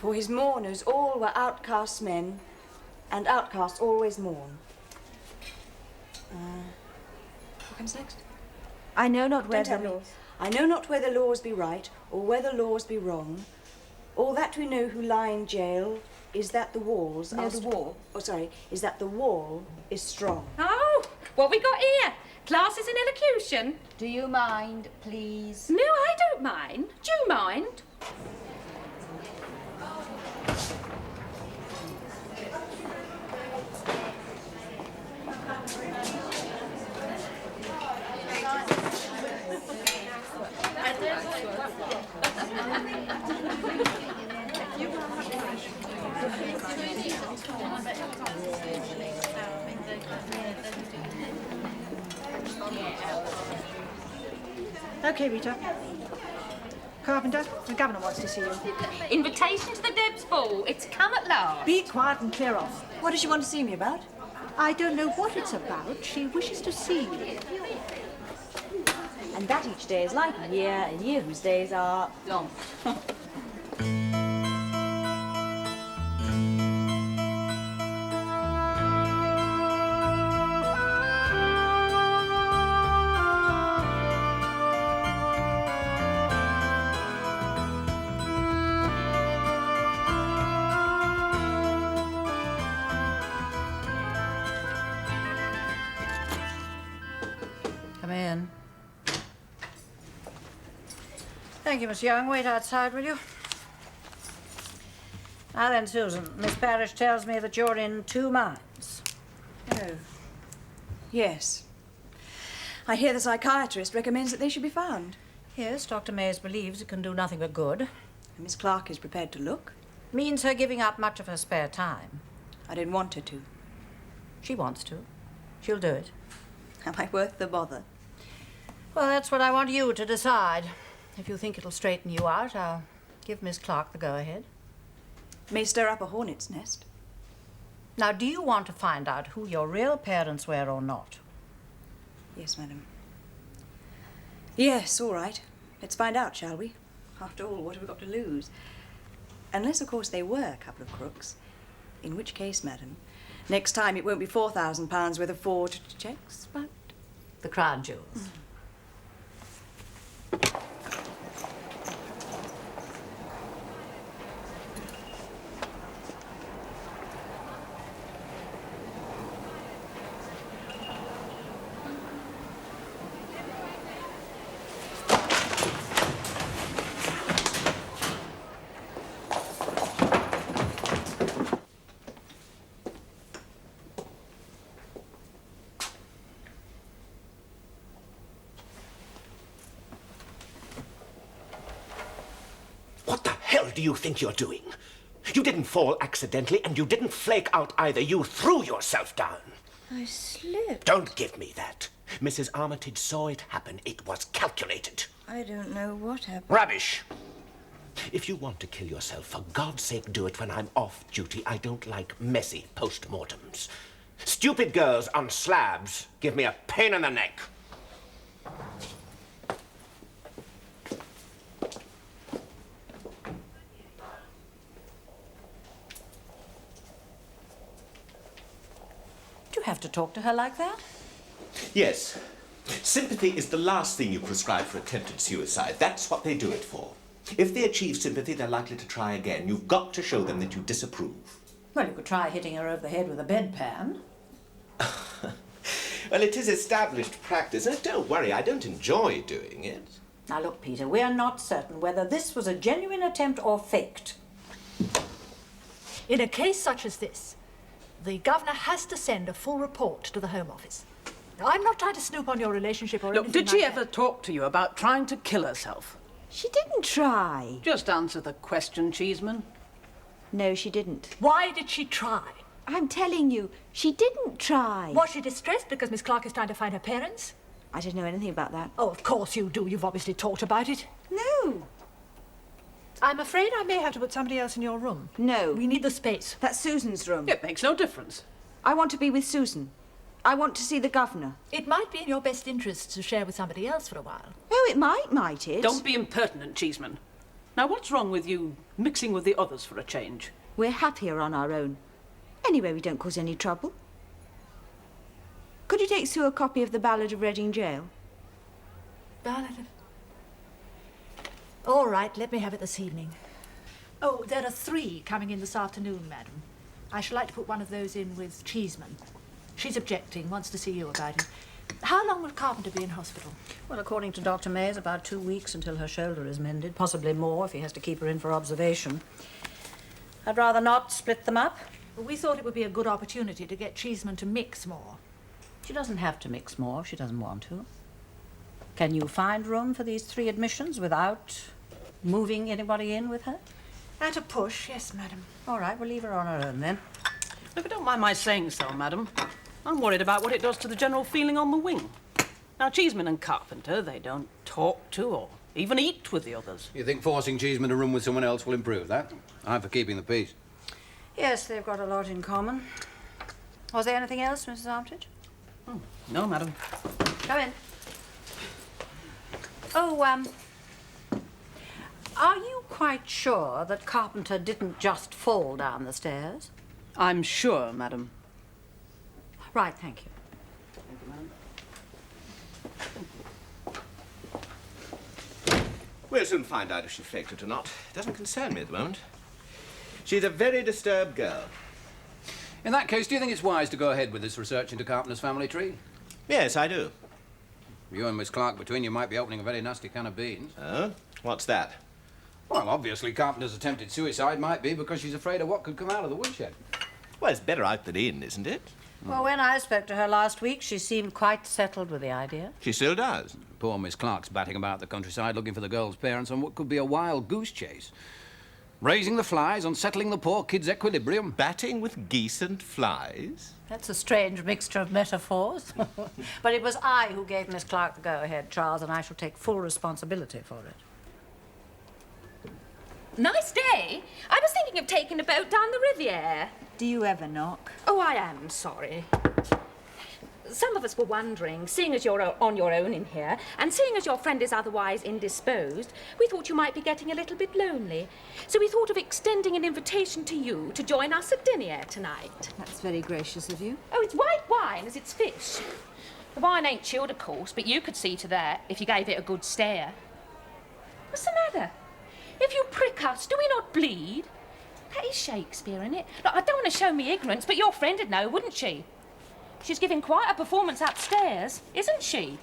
For his mourners all were outcast men, and outcasts always mourn. What comes next? I know not where Don't tell the me. laws... I know not whether laws be right, or whether laws be wrong. All that we know who lie in jail is that the walls No, are... the wall. Oh, sorry, is that the wall is strong. Oh, what we got here? Classes in elocution? Do you mind, please? No, I don't mind. Do you mind? Okay, Rita. Carpenter, the governor wants to see you. Invitation to the Debs Ball. It's come at last. Be quiet and clear off. What does she want to see me about? I don't know what it's about. She wishes to see you. And that each day is like a year whose days are long. Come in. Thank you, Miss Young. Wait outside, will you? Now then, Susan, Miss Parrish tells me that you're in 2 minds. Oh. Yes. I hear the psychiatrist recommends that they should be found. Yes, Dr. Mays believes it can do nothing but good. And Miss Clark is prepared to look. Means her giving up much of her spare time. I didn't want her to. She wants to. She'll do it. Am I worth the bother? Well, that's what I want you to decide. If you think it'll straighten you out, I'll give Miss Clark the go-ahead. May stir up a hornet's nest. Now, do you want to find out who your real parents were or not? Yes, madam. Yes, all right. Let's find out, shall we? After all, what have we got to lose? Unless, of course, they were a couple of crooks. In which case, madam, next time it won't be £4,000 worth of forged cheques, but... The crown jewels. What the hell do you think you're doing? You didn't fall accidentally, and you didn't flake out either. You threw yourself down. I slipped. Don't give me that. Mrs. Armitage saw it happen. It was calculated. I don't know what happened. Rubbish. If you want to kill yourself, for God's sake, do it when I'm off duty. I don't like messy post-mortems. Stupid girls on slabs give me a pain in the neck. Do you have to talk to her like that? Yes. Sympathy is the last thing you prescribe for attempted suicide. That's what they do it for. If they achieve sympathy, they're likely to try again. You've got to show them that you disapprove. Well, you could try hitting her over the head with a bedpan. Well, it is established practice, and don't worry, I don't enjoy doing it. Now, look, Peter, we're not certain whether this was a genuine attempt or faked. In a case such as this, the governor has to send a full report to the Home Office. Now, I'm not trying to snoop on your relationship or Look, anything did she like ever that. talk to you about trying to kill herself? She didn't try. Just answer the question, Cheeseman. No, she didn't. Why did she try? I'm telling you, she didn't try. Was she distressed because Miss Clark is trying to find her parents? I don't know anything about that. Oh, of course you do. You've obviously talked about it. No. I'm afraid I may have to put somebody else in your room. No. We need the space. That's Susan's room. It makes no difference. I want to be with Susan. I want to see the governor. It might be in your best interest to share with somebody else for a while. Oh, it might it? Don't be impertinent, Cheeseman. Now, what's wrong with you mixing with the others for a change? We're happier on our own. Anyway, we don't cause any trouble. Could you take Sue a copy of the Ballad of Reading Jail? Ballad of... All right, let me have it this evening. Oh, there are 3 coming in this afternoon, madam. I should like to put one of those in with Cheeseman. She's objecting, wants to see you about it. How long will Carpenter be in hospital? Well, according to Dr. Mays, about 2 weeks until her shoulder is mended. Possibly more if he has to keep her in for observation. I'd rather not split them up. Well, we thought it would be a good opportunity to get Cheeseman to mix more. She doesn't have to mix more if she doesn't want to. Can you find room for these 3 admissions without moving anybody in with her? At a push, yes, madam. All right, we'll leave her on her own then. If you don't mind my saying so, madam, I'm worried about what it does to the general feeling on the wing. Now, Cheeseman and Carpenter, they don't talk to or even eat with the others. You think forcing Cheeseman to room with someone else will improve that? I'm for keeping the peace. Yes, they've got a lot in common. Was there anything else, Mrs. Armitage? No, madam. Come in. Oh, are you quite sure that Carpenter didn't just fall down the stairs? I'm sure, madam. Right, thank you. We'll soon find out if she faked it or not. It doesn't concern me at the moment. She's a very disturbed girl. In that case, do you think it's wise to go ahead with this research into Carpenter's family tree? Yes, I do. You and Miss Clark between you might be opening a very nasty can of beans. Oh? What's that? Well, obviously Carpenter's attempted suicide might be because she's afraid of what could come out of the woodshed. Well, it's better out than in, isn't it? Well, when I spoke to her last week, she seemed quite settled with the idea. She still does. Poor Miss Clark's batting about the countryside looking for the girl's parents on what could be a wild goose chase. Raising the flies, unsettling the poor kid's equilibrium. Batting with geese and flies? That's a strange mixture of metaphors. But it was I who gave Miss Clark the go-ahead, Charles, and I shall take full responsibility for it. Nice day. I was thinking of taking a boat down the Riviera. Do you ever knock? Oh, I am sorry. Some of us were wondering, seeing as you're on your own in here, and seeing as your friend is otherwise indisposed, we thought you might be getting a little bit lonely. So we thought of extending an invitation to you to join us at dinner tonight. That's very gracious of you. Oh, it's white wine as it's fish. The wine ain't chilled, of course, but you could see to that if you gave it a good stare. What's the matter? If you prick us, do we not bleed? That is Shakespeare, isn't it? Look, I don't want to show me ignorance, but your friend would know, wouldn't she? She's giving quite a performance upstairs, isn't she?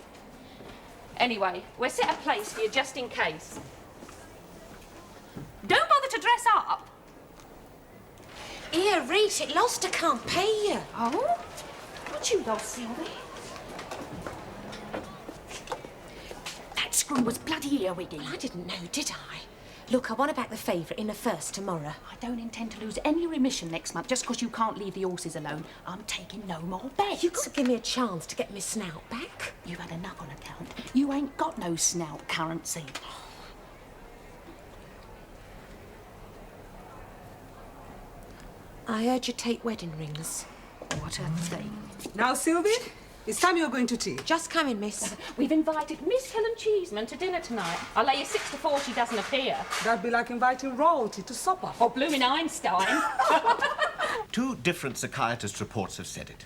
Anyway, we'll set a place for you just in case. Don't bother to dress up. Here, read it. Lost, I can't pay you. Oh? What you lost, Sylvie? That screw was bloody earwiggy. I didn't know, did I? Look, I want to back the favourite in the first tomorrow. I don't intend to lose any remission next month just because you can't leave the horses alone. I'm taking no more bets. You've got to give me a chance to get my snout back. You've had enough on account. You ain't got no snout currency. I heard you take wedding rings. What a thing. Now, Sylvie, it's time you're going to tea. Just coming, miss. We've invited Miss Helen Cheeseman to dinner tonight. I'll lay you 6 to 4 she doesn't appear. That'd be like inviting royalty to supper. Or blooming Einstein. 2 different psychiatrist reports have said it.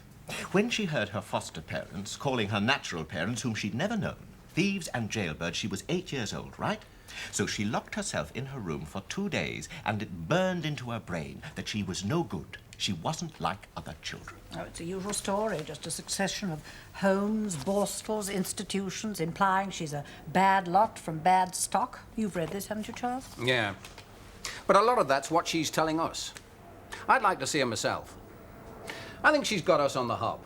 When she heard her foster parents calling her natural parents, whom she'd never known, thieves and jailbirds, she was 8 years old, right? So she locked herself in her room for 2 days, and it burned into her brain that she was no good. She wasn't like other children. Oh, it's a usual story, just a succession of homes, borstals, institutions, implying she's a bad lot from bad stock. You've read this, haven't you, Charles? Yeah. But a lot of that's what she's telling us. I'd like to see her myself. I think she's got us on the hop.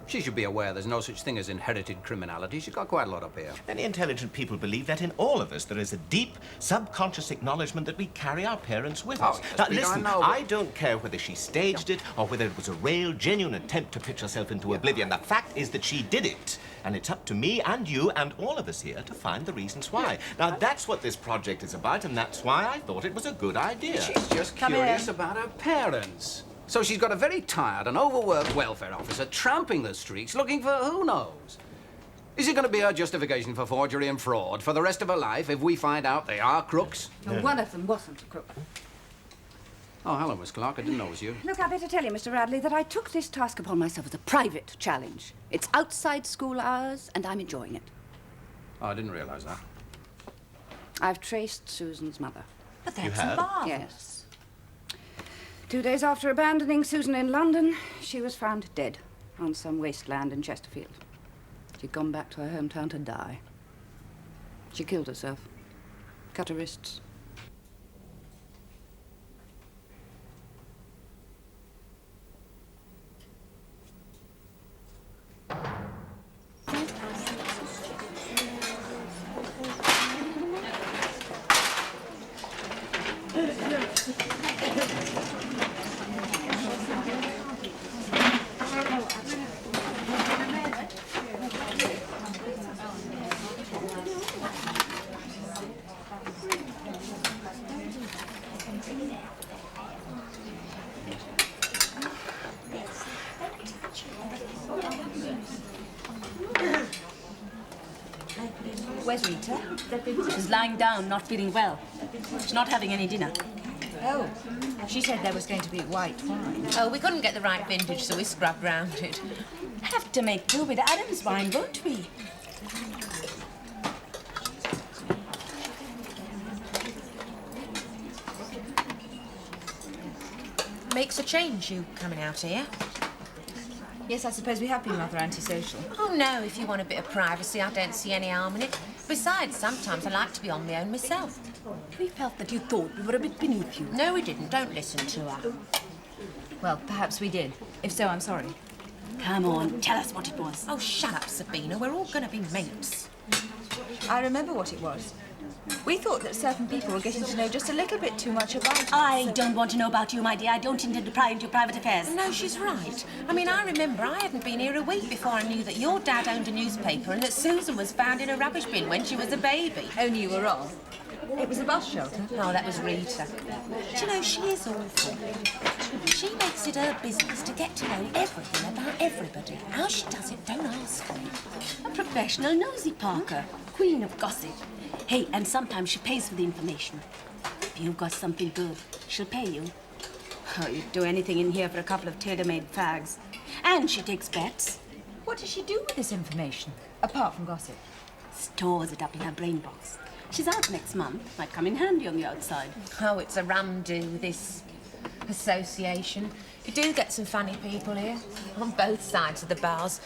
She should be aware there's no such thing as inherited criminality. She's got quite a lot up here. Many intelligent people believe that in all of us there is a deep, subconscious acknowledgement that we carry our parents with us. yes, Now, Pete, listen, I know, but... I don't care whether she staged it or whether it was a real, genuine attempt to pitch herself into oblivion. The fact is that she did it. And it's up to me and you and all of us here to find the reasons why. Now, that's what this project is about, and that's why I thought it was a good idea. She's just curious about her parents. So she's got a very tired and overworked welfare officer tramping the streets looking for who knows. Is it going to be her justification for forgery and fraud for the rest of her life if we find out they are crooks? No, one of them wasn't a crook. Oh, hello, Miss Clark. I didn't know it was you. Look, I better tell you, Mr. Radley, that I took this task upon myself as a private challenge. It's outside school hours, and I'm enjoying it. Oh, I didn't realise that. I've traced Susan's mother. But You that's have? marvellous. Yes. 2 days after abandoning Susan in London, she was found dead on some wasteland in Chesterfield. She'd gone back to her hometown to die. She killed herself. Cut her wrists. Where's Rita? She's lying down, not feeling well. She's not having any dinner. Oh, she said there was going to be white wine. Oh, we couldn't get the right vintage, so we scrubbed round it. Have to make do with Adam's wine, won't we? Makes a change, you coming out here. Yes, I suppose we have been rather antisocial. Oh, no, if you want a bit of privacy, I don't see any harm in it. Besides, sometimes I like to be on my own myself. We felt that you thought we were a bit beneath you. No, we didn't. Don't listen to her. Well, perhaps we did. If so, I'm sorry. Come on, tell us what it was. Oh, shut up, Sabina. We're all going to be mates. I remember what it was. We thought that certain people were getting to know just a little bit too much about us. I don't want to know about you, my dear. I don't intend to pry into your private affairs. No, she's right. I mean, I remember I hadn't been here a week before I knew that your dad owned a newspaper and that Susan was found in a rubbish bin when she was a baby. Only you were wrong. It was a bus shelter. Oh, that was Rita. Do you know, she is awful. She makes it her business to get to know everything about everybody. How she does it, don't ask me. A professional nosy Parker, queen of gossip. Hey, and sometimes she pays for the information. If you've got something good, she'll pay you. Oh, you'd do anything in here for a couple of tailor-made fags. And she takes bets. What does she do with this information, apart from gossip? Stores it up in her brain box. She's out next month. Might come in handy on the outside. Oh, it's a rum-do, this association. You do get some funny people here, on both sides of the bars.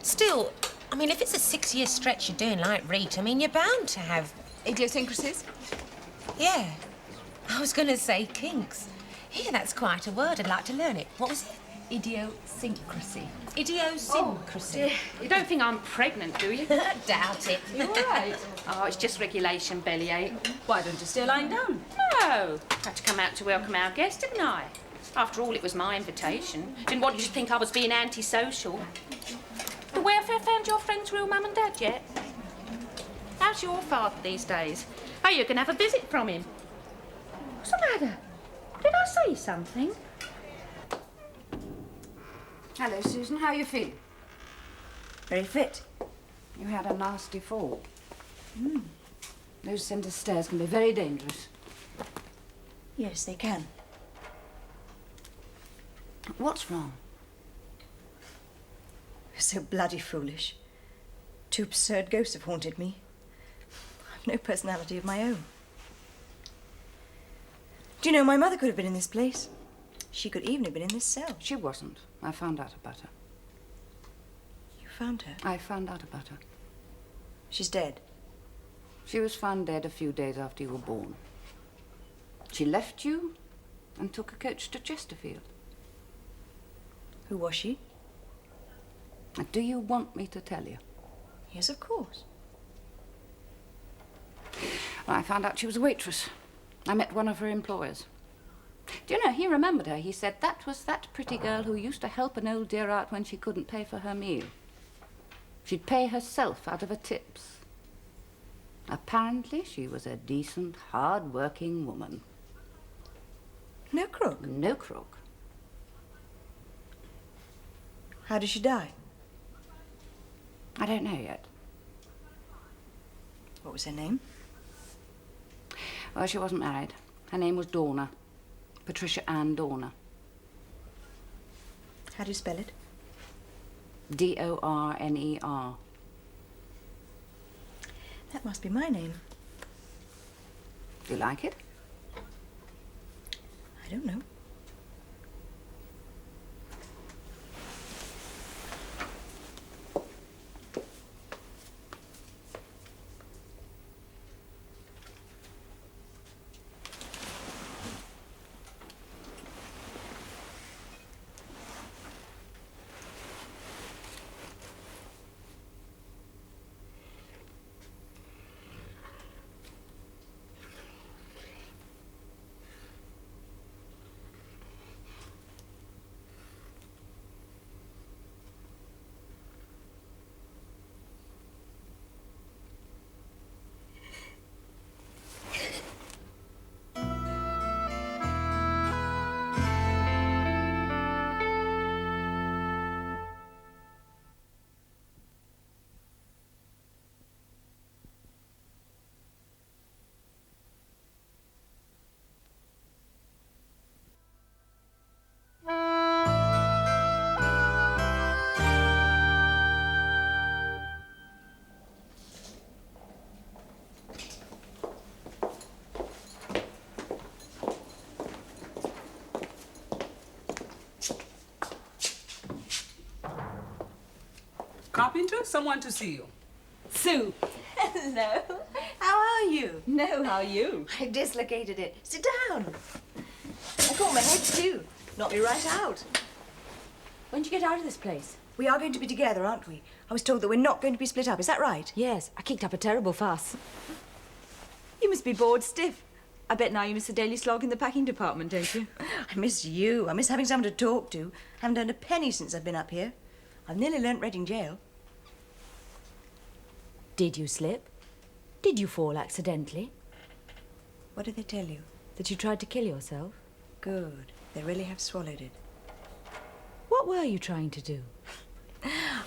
Still, I mean, if it's a 6-year stretch you're doing like Rita, I mean, you're bound to have... Idiosyncrasies? Yeah. I was going to say kinks. Here, that's quite a word. I'd like to learn it. What was it? Idiosyncrasy. Idiosyncrasy. You don't think I'm pregnant, do you? Doubt it. You're all right. Oh, it's just regulation bellyache. Why don't you stay lying down? No. Had to come out to welcome our guest, didn't I? After all, it was my invitation. Didn't want you to think I was being antisocial. The welfare found your friend's real mum and dad yet? How's your father these days? Oh, you can have a visit from him. What's the matter? Did I say something? Hello, Susan. How are you feeling? Very fit. You had a nasty fall. Those centre stairs can be very dangerous. Yes, they can. What's wrong? So bloody foolish. 2 absurd ghosts have haunted me. I've no personality of my own. Do you know, my mother could have been in this place. She could even have been in this cell. She wasn't. I found out about her. You found her? I found out about her. She's dead. She was found dead a few days after you were born. She left you and took a coach to Chesterfield. Who was she? Do you want me to tell you? Yes, of course. Well, I found out she was a waitress. I met one of her employers. Do you know, he remembered her. He said that was that pretty girl who used to help an old dear out when she couldn't pay for her meal. She'd pay herself out of her tips. Apparently, she was a decent, hard-working woman. No crook? No crook. How did she die? I don't know yet. What was her name? Well, she wasn't married. Her name was Dorner. Patricia Ann Dorner. How do you spell it? D-O-R-N-E-R. That must be my name. Do you like it? I don't know. Carpenter, someone to see you. Sue. Hello. How are you? No, how are you? I dislocated it. Sit down. I caught my head too. Knocked me right out. When did you get out of this place? We are going to be together, aren't we? I was told that we're not going to be split up. Is that right? Yes, I kicked up a terrible fuss. You must be bored stiff. I bet now you miss the daily slog in the packing department, don't you? I miss you. I miss having someone to talk to. Haven't earned a penny since I've been up here. I've nearly learnt Reading jail. Did you slip? Did you fall accidentally? What did they tell you? That you tried to kill yourself? Good. They really have swallowed it. What were you trying to do?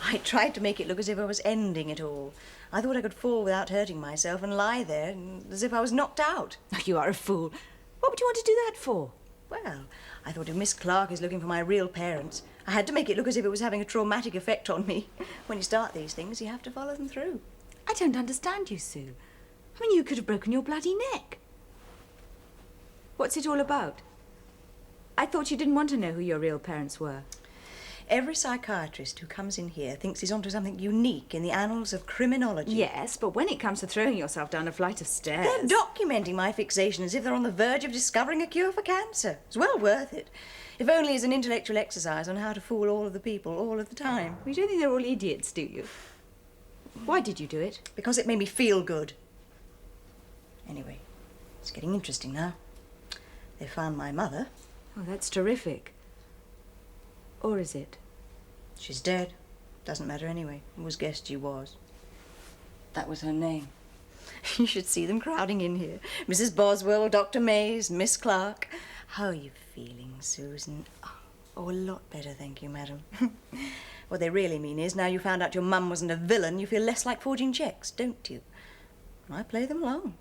I tried to make it look as if I was ending it all. I thought I could fall without hurting myself and lie there as if I was knocked out. Oh, you are a fool. What would you want to do that for? Well, I thought if Miss Clark is looking for my real parents, I had to make it look as if it was having a traumatic effect on me. When you start these things, you have to follow them through. I don't understand you, Sue. I mean, you could have broken your bloody neck. What's it all about? I thought you didn't want to know who your real parents were. Every psychiatrist who comes in here thinks he's onto something unique in the annals of criminology. Yes, but when it comes to throwing yourself down a flight of stairs... They're documenting my fixation as if they're on the verge of discovering a cure for cancer. It's well worth it. If only as an intellectual exercise on how to fool all of the people all of the time. You don't think they're all idiots, do you? Why did you do it? Because it made me feel good. Anyway, it's getting interesting now. They found my mother. Oh, that's terrific. Or is it? She's dead. Doesn't matter anyway. It was guessed she was. That was her name. You should see them crowding in here. Mrs. Boswell, Dr. Mays, Miss Clark. How are you feeling, Susan? Oh, a lot better, thank you, madam. What they really mean is, now you found out your mum wasn't a villain, you feel less like forging cheques, don't you? I play them along.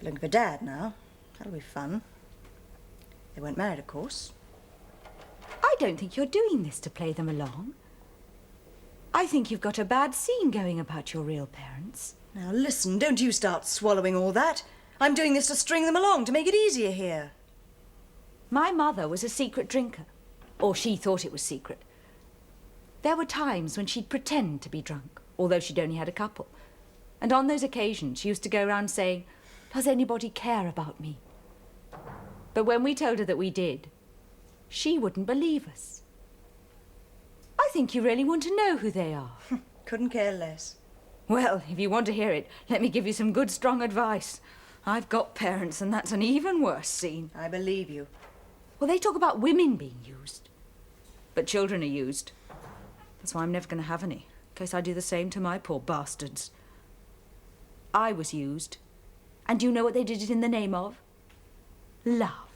They're looking for Dad now. That'll be fun. They weren't married, of course. I don't think you're doing this to play them along. I think you've got a bad scene going about your real parents. Now listen, don't you start swallowing all that. I'm doing this to string them along, to make it easier here. My mother was a secret drinker. Or she thought it was secret. There were times when she'd pretend to be drunk, although she'd only had a couple. And on those occasions, she used to go around saying, "Does anybody care about me?" But when we told her that we did, she wouldn't believe us. I think you really want to know who they are. Couldn't care less. Well, if you want to hear it, let me give you some good, strong advice. I've got parents, and that's an even worse scene. I believe you. Well, they talk about women being used. But children are used. That's why I'm never going to have any, in case I do the same to my poor bastards. I was used. And do you know what they did it in the name of? Love.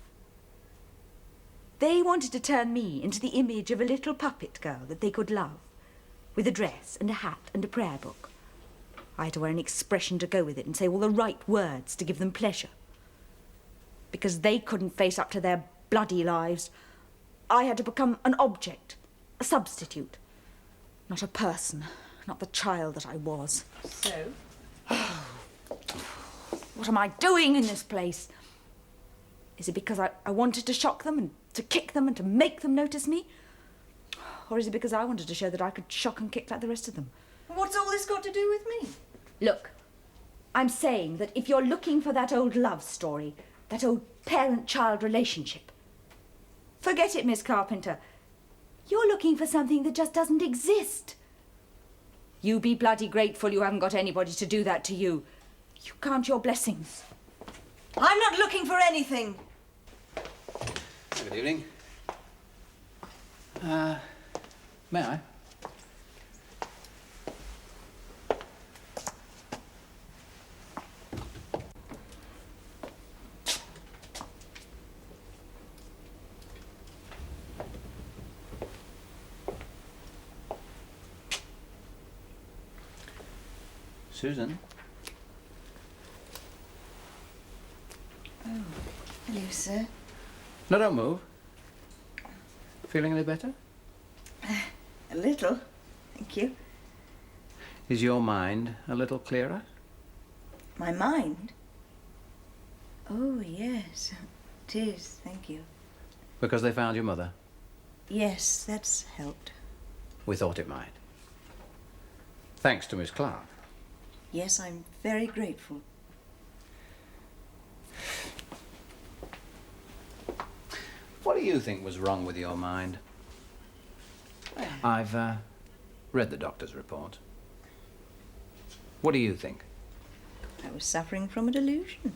They wanted to turn me into the image of a little puppet girl that they could love, with a dress and a hat and a prayer book. I had to wear an expression to go with it and say all the right words to give them pleasure. Because they couldn't face up to their bloody lives, I had to become an object, a substitute. Not a person, not the child that I was. So? What am I doing in this place? Is it because I wanted to shock them and to kick them and to make them notice me? Or is it because I wanted to show that I could shock and kick like the rest of them? What's all this got to do with me? Look, I'm saying that if you're looking for that old love story, that old parent-child relationship, forget it, Miss Carpenter. You're looking for something that just doesn't exist. You be bloody grateful you haven't got anybody to do that to you. You count your blessings. I'm not looking for anything. Good evening. May I? Susan? Oh, hello, sir. No, don't move. Feeling any better? A little, thank you. Is your mind a little clearer? My mind? Oh, yes, it is, thank you. Because they found your mother? Yes, that's helped. We thought it might. Thanks to Miss Clark. Yes, I'm very grateful. What do you think was wrong with your mind? I've read the doctor's report. What do you think? I was suffering from a delusion.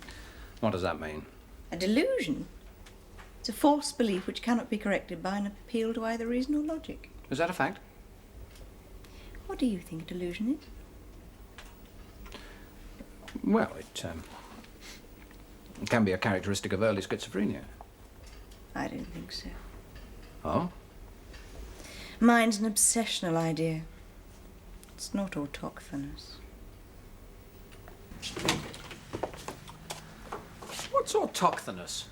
What does that mean? A delusion? It's a false belief which cannot be corrected by an appeal to either reason or logic. Is that a fact? What do you think a delusion is? Well, it can be a characteristic of early schizophrenia. I don't think so. Oh? Mine's an obsessional idea. It's not autochthonous. What's autochthonous?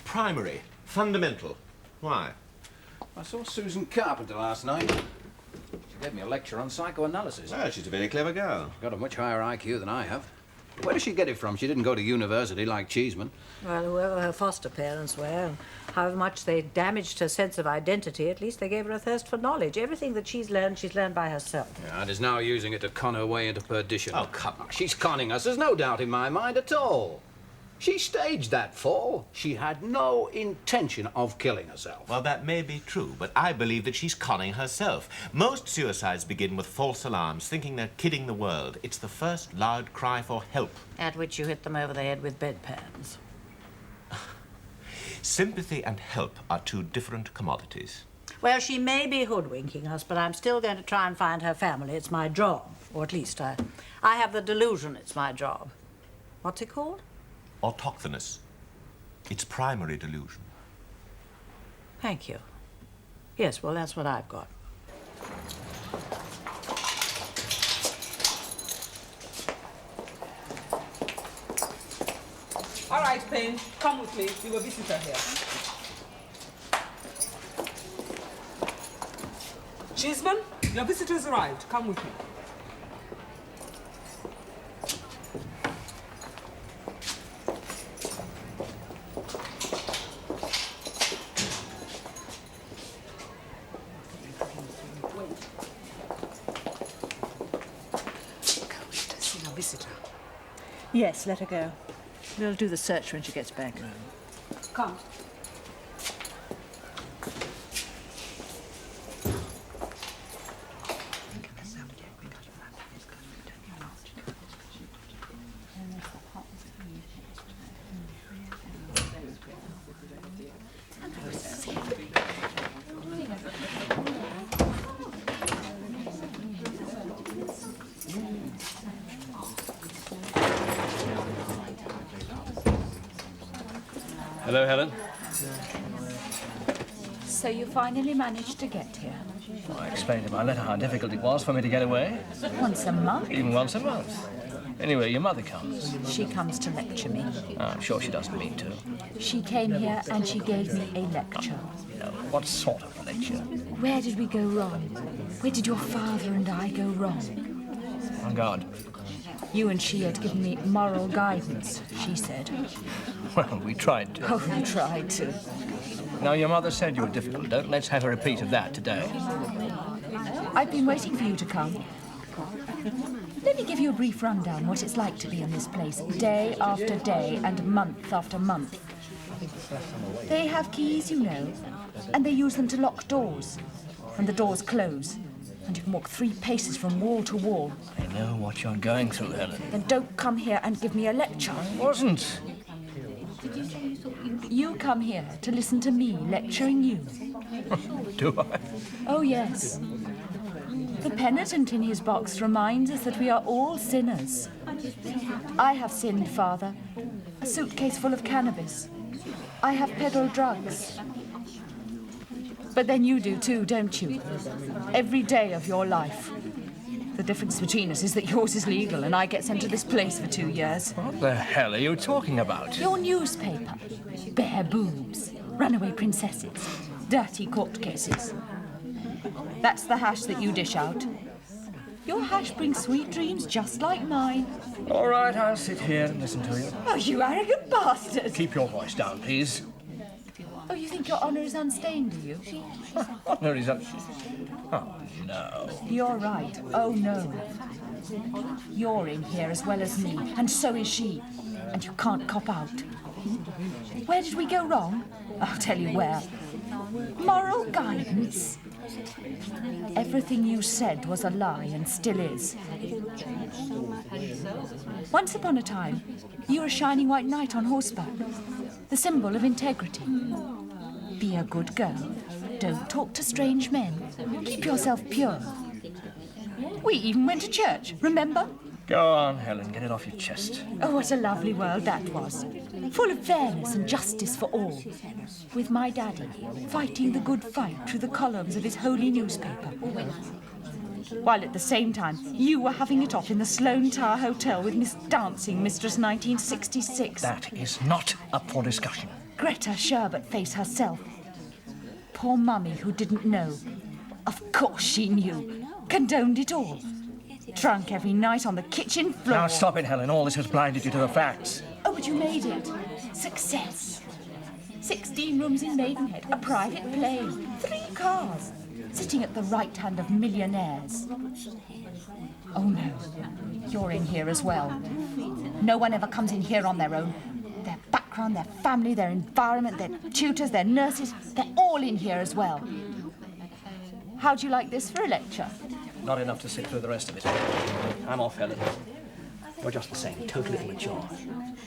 Primary. Fundamental. Why? I saw Susan Carpenter last night. She gave me a lecture on psychoanalysis. Well, she's a very clever girl. She's got a much higher IQ than I have. Where does she get it from? She didn't go to university like Cheeseman. Well, whoever her foster parents were, and however much they damaged her sense of identity, at least they gave her a thirst for knowledge. Everything that she's learned by herself. Yeah, and is now using it to con her way into perdition. Oh, come on. She's conning us. There's no doubt in my mind at all. She staged that fall. She had no intention of killing herself. Well, that may be true, but I believe that she's conning herself. Most suicides begin with false alarms, thinking they're kidding the world. It's the first loud cry for help. At which you hit them over the head with bedpans. Sympathy and help are two different commodities. Well, she may be hoodwinking us, but I'm still going to try and find her family. It's my job. Or at least I have the delusion it's my job. What's it called? Autochthonous. It's primary delusion. Thank you. Yes, well, that's what I've got. All right, Payne, come with me. You have a visitor here. Cheeseman, your visitor's arrived. Come with me. Visitor. Yes, let her go. We'll do the search when she gets back. Come. Hello, Helen. So you finally managed to get here? I explained in my letter how difficult it was for me to get away. Once a month? Even once a month. Anyway, your mother comes. She comes to lecture me. Oh, I'm sure she doesn't mean to. She came here and she gave me a lecture. No, what sort of lecture? Where did we go wrong? Where did your father and I go wrong? On guard. You and she had given me moral guidance, she said. Well, we tried to. Oh, we tried to. Now, your mother said you were difficult. Let's have a repeat of that today. I've been waiting for you to come. Let me give you a brief rundown what it's like to be in this place, day after day and month after month. They have keys, you know, and they use them to lock doors. And the doors close, and you can walk 3 paces from wall to wall. I know what you're going through, Helen. Then don't come here and give me a lecture. I wasn't. You come here to listen to me lecturing you. Do I? Oh, yes. The penitent in his box reminds us that we are all sinners. I have sinned, Father. A suitcase full of cannabis. I have peddled drugs. But then you do too, don't you? Every day of your life. The difference between us is that yours is legal and I get sent to this place for 2 years. What the hell are you talking about? Your newspaper. Bare boobs. Runaway princesses. Dirty court cases. That's the hash that you dish out. Your hash brings sweet dreams just like mine. All right, I'll sit here and listen to you. Oh, you arrogant bastard! Keep your voice down, please. Oh, you think your honour is unstained, do you? No reason. Oh, no. You're right. Oh, no. You're in here as well as me, and so is she. And you can't cop out. Where did we go wrong? I'll tell you where. Moral guidance. Everything you said was a lie and still is. Once upon a time, you were a shining white knight on horseback, the symbol of integrity. Be a good girl. Don't talk to strange men. Keep yourself pure. We even went to church, remember? Go on, Helen, get it off your chest. Oh, what a lovely world that was. Full of fairness and justice for all. With my daddy fighting the good fight through the columns of his holy newspaper. While at the same time, you were having it off in the Sloane Tower Hotel with Miss Dancing Mistress 1966. That is not up for discussion. Greta Sherbet-face herself. Poor Mummy who didn't know. Of course she knew. Condoned it all. Drunk every night on the kitchen floor. Now stop it, Helen. All this has blinded you to the facts. Oh, but you made it. Success. 16 rooms in Maidenhead, a private plane, 3 cars, sitting at the right hand of millionaires. Oh, no. You're in here as well. No one ever comes in here on their own. Their background, their family, their environment, their tutors, their nurses, they're all in here as well. How'd you like this for a lecture? Not enough to sit through the rest of it. I'm off, Helen. You're just the same, totally immature.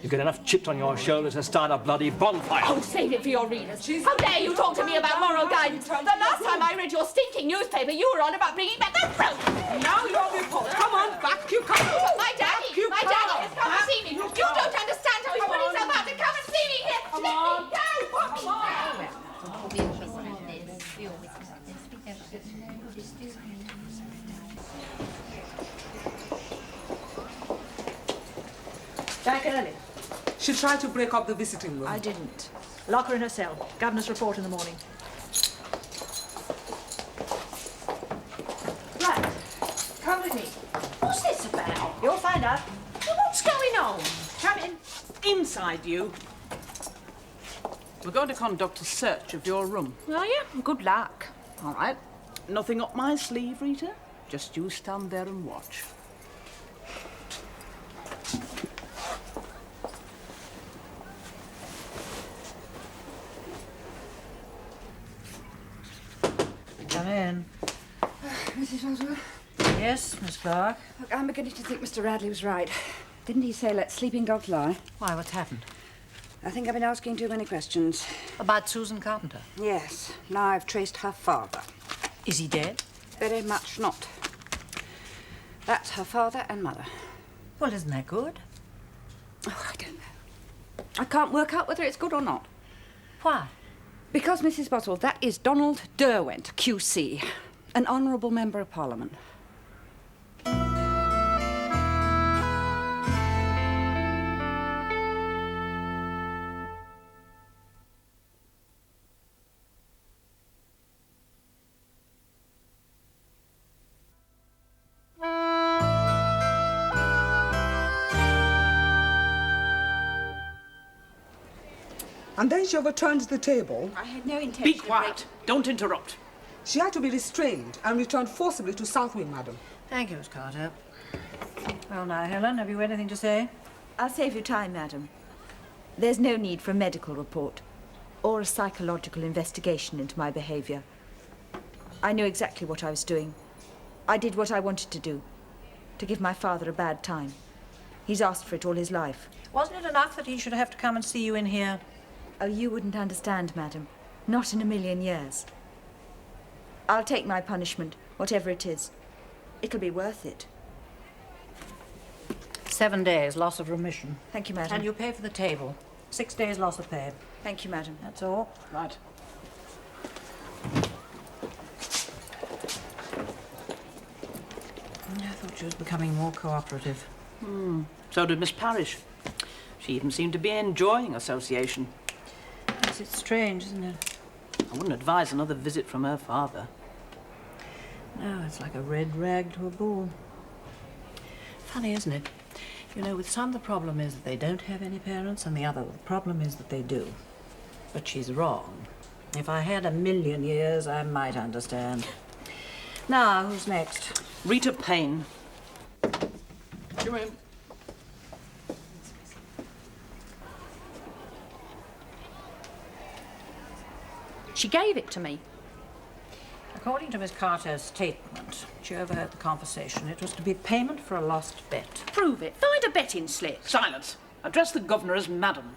You've got enough chips on your shoulders to start a bloody bonfire. Oh, save it for your readers. How dare you talk to me about moral guidance? The last time I read your stinking newspaper, you were on about bringing back the throne. Now you're report. Come on, back you come. My daddy has come to see me. You don't understand how he's put himself out to come and see me here. Come on. Let me go. Back early. She tried to break up the visiting room. I didn't. Lock her in her cell. Governor's report in the morning. Right. Come with me. What's this about? You'll find out. What's going on? Come in. Inside you. We're going to conduct a search of your room. Oh, yeah? Good luck. All right. Nothing up my sleeve, Rita. Just you stand there and watch. Come in. Mrs. Oswald? Yes, Miss Clark? Look, I'm beginning to think Mr. Radley was right. Didn't he say let sleeping dogs lie? Why, what's happened? I think I've been asking too many questions. About Susan Carpenter? Yes. Now I've traced her father. Is he dead? Very much not. That's her father and mother. Well, isn't that good? Oh, I don't know. I can't work out whether it's good or not. Why? Because, Mrs. Boswell, that is Donald Derwent, QC, an honourable member of Parliament. And then she overturned the table. I had no intention Be quiet. Don't interrupt. She had to be restrained and returned forcibly to South Wing, madam. Thank you, Miss Carter. Well, now, Helen, have you anything to say? I'll save you time, madam. There's no need for a medical report or a psychological investigation into my behaviour. I knew exactly what I was doing. I did what I wanted to do, to give my father a bad time. He's asked for it all his life. Wasn't it enough that he should have to come and see you in here? Oh, you wouldn't understand, madam. Not in a million years. I'll take my punishment, whatever it is. It'll be worth it. 7 days loss of remission. Thank you, madam. And you pay for the table. 6 days loss of pay. Thank you, madam. That's all. Right. I thought she was becoming more cooperative. So did Miss Parrish. She even seemed to be enjoying association. Yes, it's strange, isn't it? I wouldn't advise another visit from her father. No, it's like a red rag to a bull. Funny, isn't it? You know, with some the problem is that they don't have any parents, and the other the problem is that they do. But she's wrong. If I had a million years, I might understand. Now, who's next? Rita Payne. Come in. She gave it to me. According to Miss Carter's statement, she overheard the conversation. It was to be payment for a lost bet. Prove it. Find a betting slip. Silence. Address the governor as madam.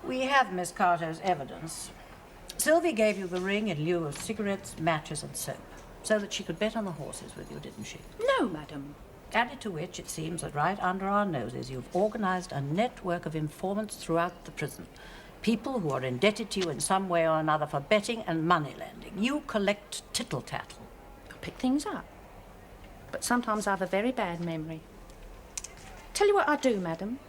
We have Miss Carter's evidence. Sylvie gave you the ring in lieu of cigarettes, matches and soap, so that she could bet on the horses with you, didn't she? No, madam. Added to which, it seems that right under our noses you've organised a network of informants throughout the prison. People who are indebted to you in some way or another for betting and money lending. You collect tittle-tattle. I pick things up. But sometimes I have a very bad memory. Tell you what I'll do, madam.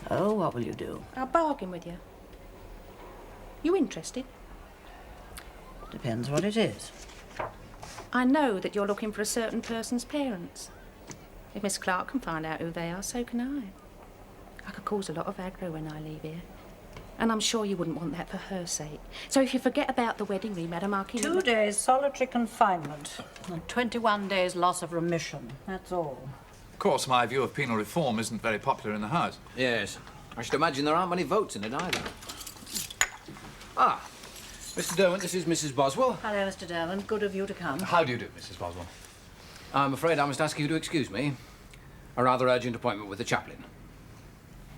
Oh, what will you do? I'll bargain with you. You interested? Depends what it is. I know that you're looking for a certain person's parents. If Miss Clark can find out who they are, so can I. I could cause a lot of aggro when I leave here. And I'm sure you wouldn't want that for her sake. So if you forget about the wedding ring, madam, I'll keep 2 days solitary confinement and 21 days loss of remission. That's all. Of course, my view of penal reform isn't very popular in the House. Yes. I should imagine there aren't many votes in it either. Ah, Mr. Derwent, this is Mrs. Boswell. Hello, Mr. Derwent. Good of you to come. How do you do, Mrs. Boswell? I'm afraid I must ask you to excuse me. A rather urgent appointment with the chaplain.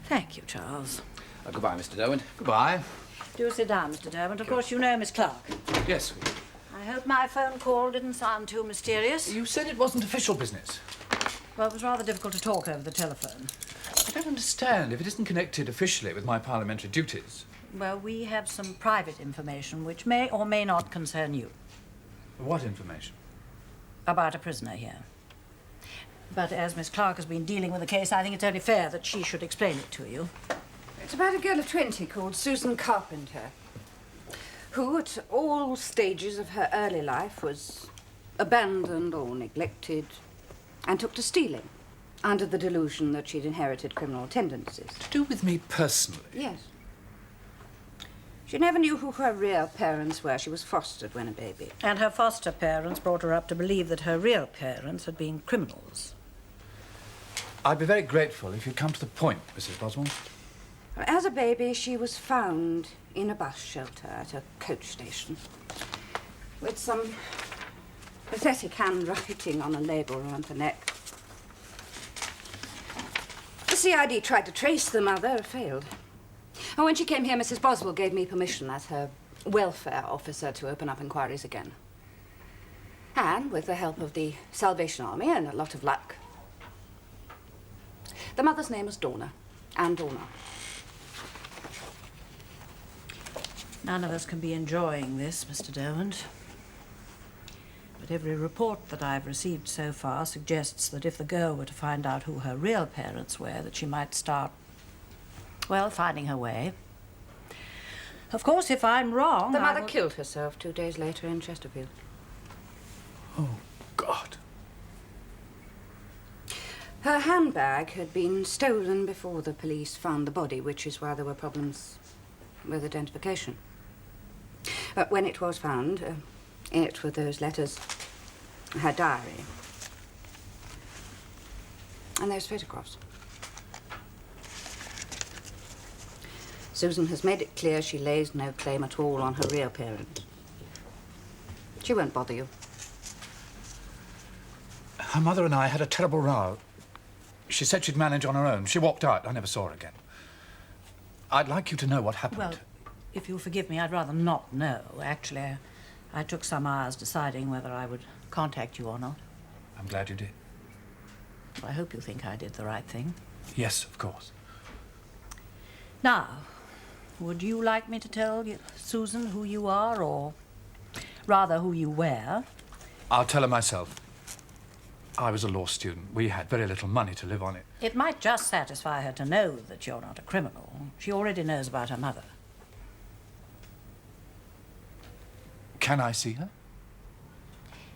Thank you, Charles. Goodbye, Mr. Derwent. Goodbye. Do sit down, Mr. Derwent. Of course, you know Miss Clark. Yes. I hope my phone call didn't sound too mysterious. You said it wasn't official business. Well, it was rather difficult to talk over the telephone. I don't understand. If it isn't connected officially with my parliamentary duties. Well, we have some private information which may or may not concern you. What information? About a prisoner here. But as Miss Clark has been dealing with the case, I think it's only fair that she should explain it to you. It's about a girl of 20 called Susan Carpenter, who at all stages of her early life was abandoned or neglected and took to stealing under the delusion that she'd inherited criminal tendencies. To do with me personally? Yes. She never knew who her real parents were. She was fostered when a baby. And her foster parents brought her up to believe that her real parents had been criminals. I'd be very grateful if you'd come to the point, Mrs. Boswell. As a baby, she was found in a bus shelter at a coach station with some pathetic handwriting on a label around her neck. The CID tried to trace the mother, failed. And when she came here, Mrs. Boswell gave me permission as her welfare officer to open up inquiries again. And with the help of the Salvation Army and a lot of luck, the mother's name was Donna, Anne Donna. None of us can be enjoying this, Mr. Derwent. But every report that I've received so far suggests that if the girl were to find out who her real parents were, that she might start, well, finding her way. Of course, if I'm wrong, The mother killed herself 2 days later in Chesterfield. Oh, God. Her handbag had been stolen before the police found the body, which is why there were problems with identification. But when it was found, in it were those letters, her diary, and those photographs. Susan has made it clear she lays no claim at all on her real parents. She won't bother you. Her mother and I had a terrible row. She said she'd manage on her own. She walked out. I never saw her again. I'd like you to know what happened. Well, if you'll forgive me, I'd rather not know. Actually, I took some hours deciding whether I would contact you or not. I'm glad you did. I hope you think I did the right thing. Yes, of course. Now, would you like me to tell you, Susan, who you are, or rather who you were? I'll tell her myself. I was a law student. We had very little money to live on it. It might just satisfy her to know that you're not a criminal. She already knows about her mother. Can I see her?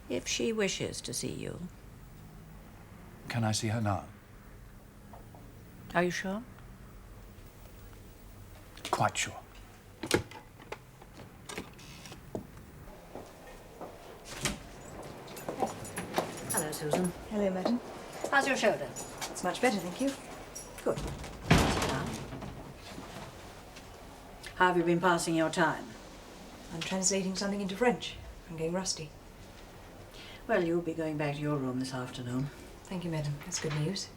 If she wishes to see you. Can I see her now? Are you sure? Quite sure. Hello, Susan. Hello, madam. How's your shoulder? It's much better, thank you. Good. Sit down. How have you been passing your time? I'm translating something into French. I'm getting rusty. Well, you'll be going back to your room this afternoon. Thank you, madam. That's good news.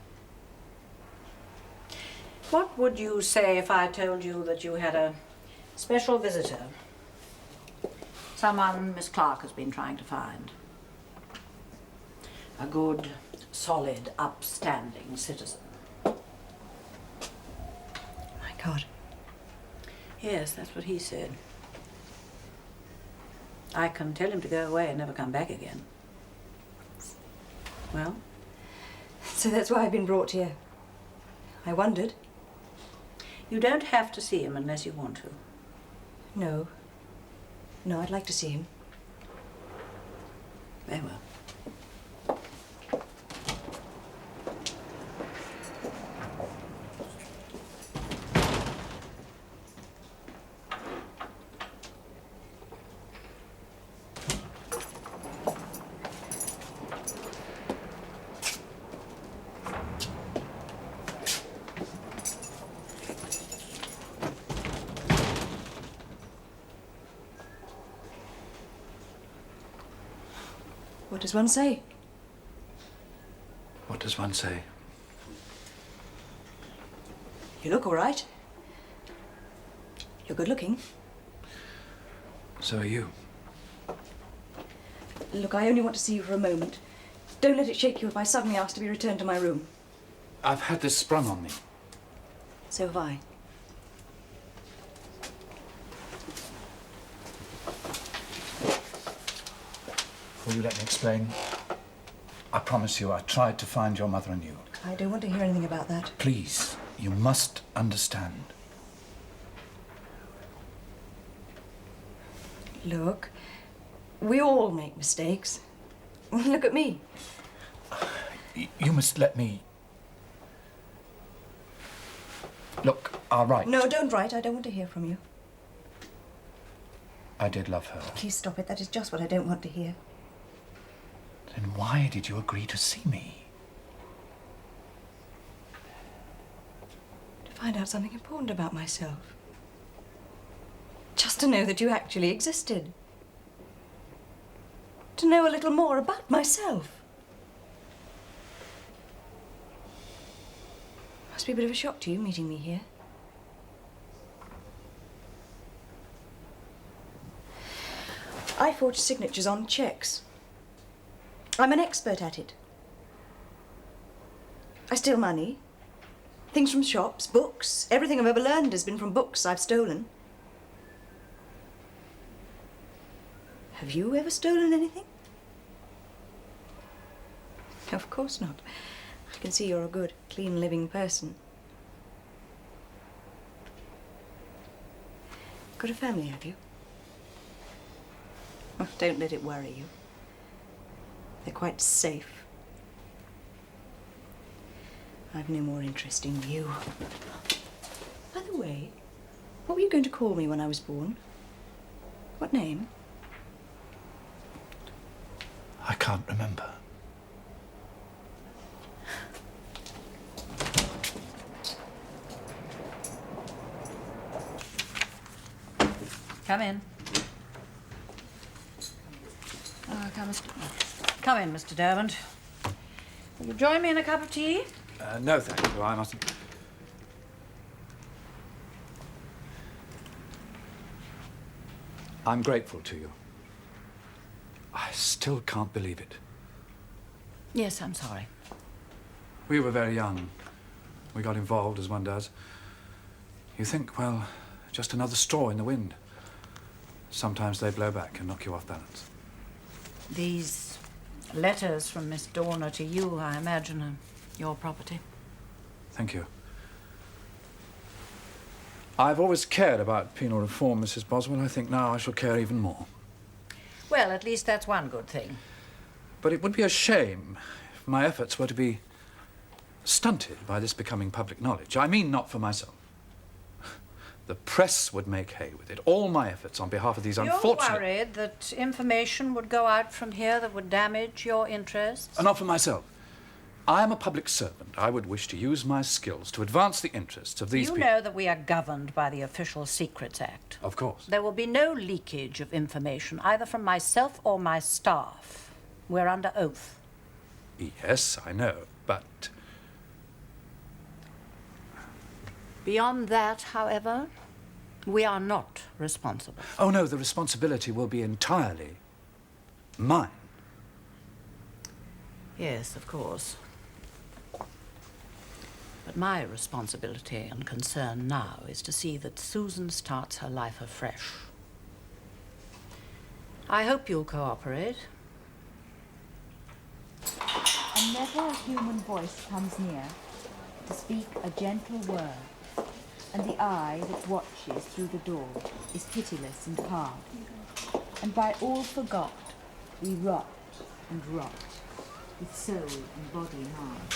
What would you say if I told you that you had a special visitor? Someone Miss Clark has been trying to find. A good, solid, upstanding citizen. My God. Yes, that's what he said. I can tell him to go away and never come back again. Well? So that's why I've been brought here. I wondered. You don't have to see him unless you want to. No. No, I'd like to see him. Very well. What does one say? What does one say? You look all right. You're good looking. So are you. Look, I only want to see you for a moment. Don't let it shake you if I suddenly ask to be returned to my room. I've had this sprung on me. So have I. Will you let me explain? I promise you, I tried to find your mother and you. I don't want to hear anything about that. Please, you must understand. Look, we all make mistakes. Look at me. You must let me... Look, I'll write. No, don't write. I don't want to hear from you. I did love her. Please stop it. That is just what I don't want to hear. Then why did you agree to see me? To find out something important about myself. Just to know that you actually existed. To know a little more about myself. Must be a bit of a shock to you meeting me here. I forge signatures on cheques. I'm an expert at it. I steal money. Things from shops, books. Everything I've ever learned has been from books I've stolen. Have you ever stolen anything? Of course not. I can see you're a good, clean living person. Got a family, have you? Well, don't let it worry you. They're quite safe. I've no more interest in you. By the way, what were you going to call me when I was born? What name? I can't remember. Come in. Come in, Mr. Derwent. Will you join me in a cup of tea? No, thank you. I mustn't. I'm grateful to you. I still can't believe it. Yes, I'm sorry. We were very young. We got involved, as one does. You think, well, just another straw in the wind. Sometimes they blow back and knock you off balance. These letters from Miss Dorner to you, I imagine, are your property. Thank you. I've always cared about penal reform, Mrs. Boswell. I think now I shall care even more. Well, at least that's one good thing. But it would be a shame if my efforts were to be stunted by this becoming public knowledge. I mean, not for myself. The press would make hay with it. All my efforts on behalf of these unfortunate... You're worried that information would go out from here that would damage your interests? Not for myself. I am a public servant. I would wish to use my skills to advance the interests of these people. You know that we are governed by the Official Secrets Act. Of course. There will be no leakage of information, either from myself or my staff. We're under oath. Yes, I know, but... Beyond that, however, we are not responsible. Oh, no, the responsibility will be entirely mine. Yes, of course. But my responsibility and concern now is to see that Susan starts her life afresh. I hope you'll cooperate. And never a human voice comes near to speak a gentle word, and the eye that watches through the door is pitiless and hard. And by all forgot, we rot and rot, with soul and body marred.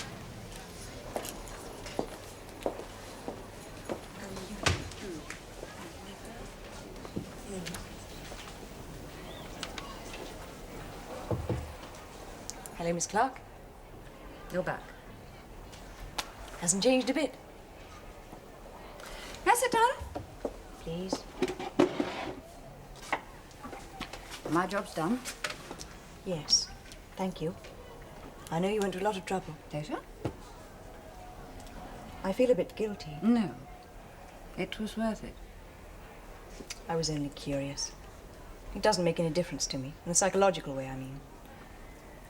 Hello, Miss Clark. You're back. Hasn't changed a bit. Yes, it does. Please. My job's done. Yes, thank you. I know you went to a lot of trouble. Don't you? I feel a bit guilty. No. It was worth it. I was only curious. It doesn't make any difference to me, in a psychological way, I mean.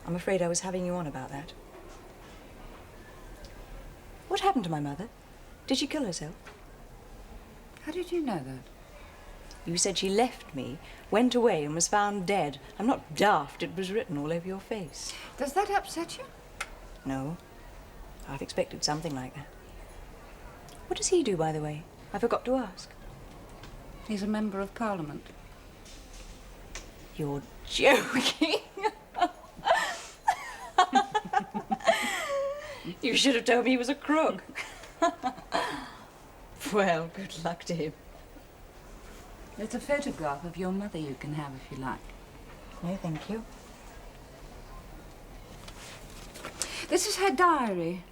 I'm afraid I was having you on about that. What happened to my mother? Did she kill herself? How did you know that? You said she left me, went away, and was found dead. I'm not daft. It was written all over your face. Does that upset you? No. I've expected something like that. What does he do, by the way? I forgot to ask. He's a member of Parliament. You're joking. You should have told me he was a crook. Well, good luck to him. There's a photograph of your mother you can have if you like. No, thank you. This is her diary.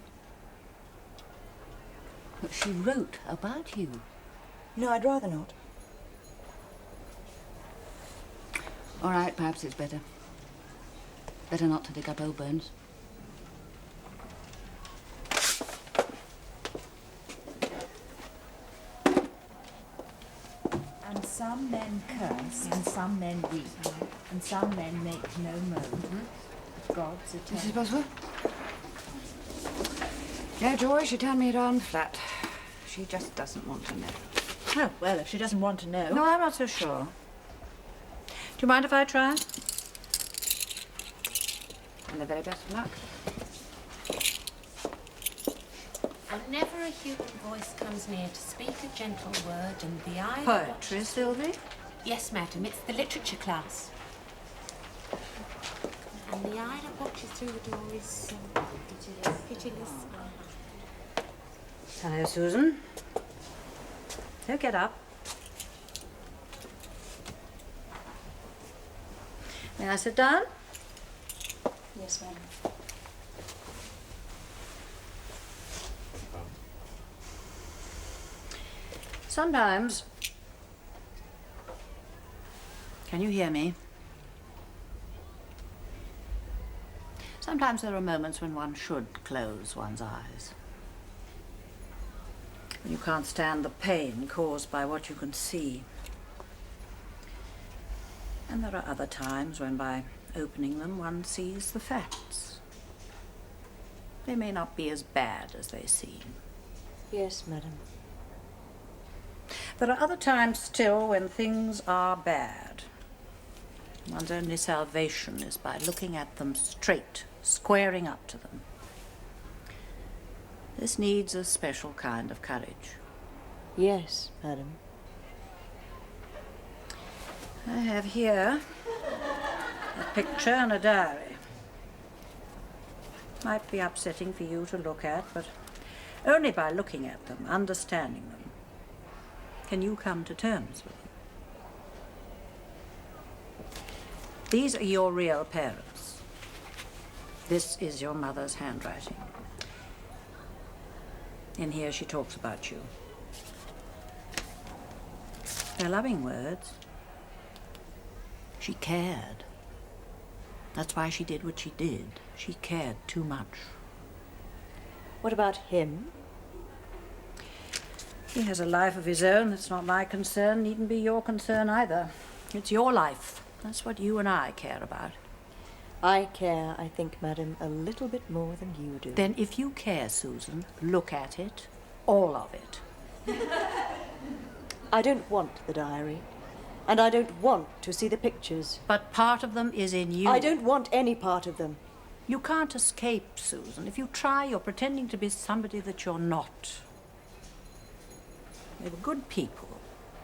But she wrote about you. No, I'd rather not. All right, perhaps it's better. Better not to dig up old bones. And some men curse, and some men weep, and some men make no moan. God's eternal. Mrs. Boswell? No, Joy, she turned me around flat. She just doesn't want to know. Oh, well, if she doesn't want to know... No, I'm not so sure. you mind if I try? And the very best of luck. And never a human voice comes near to speak a gentle word, and the eye... Poetry, Sylvie? Yes, madam, it's the literature class. And the eye that watches through the door is pitiless. Hello, Susan. So get up. May I sit down? Yes, ma'am. Sometimes... Can you hear me? Sometimes there are moments when one should close one's eyes. When you can't stand the pain caused by what you can see. And there are other times when by opening them one sees the facts. They may not be as bad as they seem. Yes, madam. There are other times still when things are bad. One's only salvation is by looking at them straight, squaring up to them. This needs a special kind of courage. Yes, madam. I have here a picture and a diary. Might be upsetting for you to look at, but only by looking at them, understanding them, can you come to terms with them. These are your real parents. This is your mother's handwriting. In here she talks about you. They're loving words. She cared. That's why she did what she did. She cared too much. What about him? He has a life of his own. That's not my concern, needn't be your concern either. It's your life. That's what you and I care about. I care, I think, madam, a little bit more than you do. Then if you care, Susan, look at it. All of it. I don't want the diary. And I don't want to see the pictures. But part of them is in you. I don't want any part of them. You can't escape, Susan. If you try, you're pretending to be somebody that you're not. They were good people.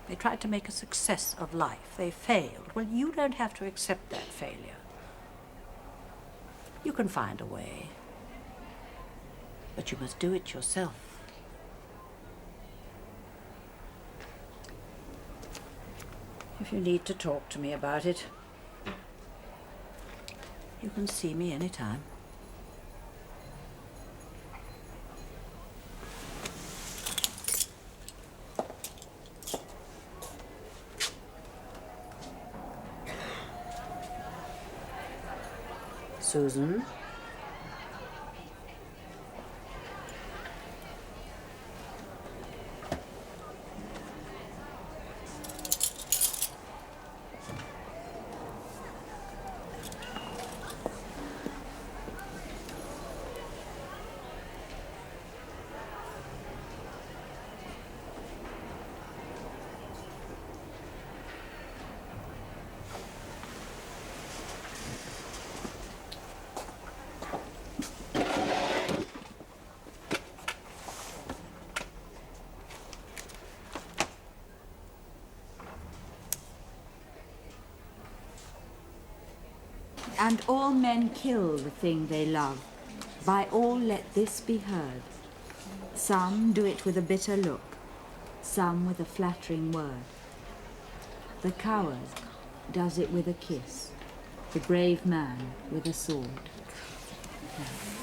They tried to make a success of life. They failed. Well, you don't have to accept that failure. You can find a way. But you must do it yourself. If you need to talk to me about it, you can see me anytime. Susan? And all men kill the thing they love. By all let this be heard. Some do it with a bitter look, some with a flattering word. The coward does it with a kiss, the brave man with a sword.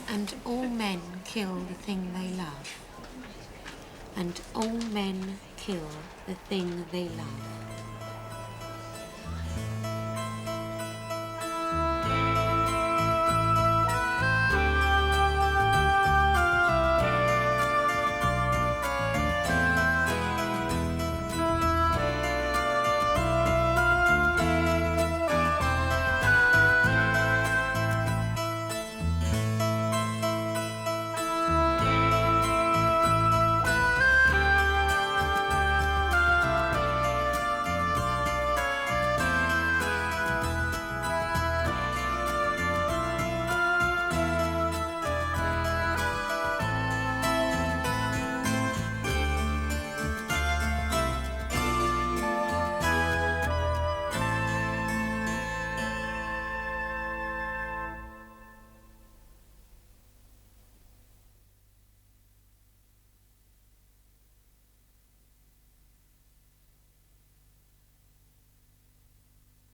And all men kill the thing they love. And all men kill the thing they love.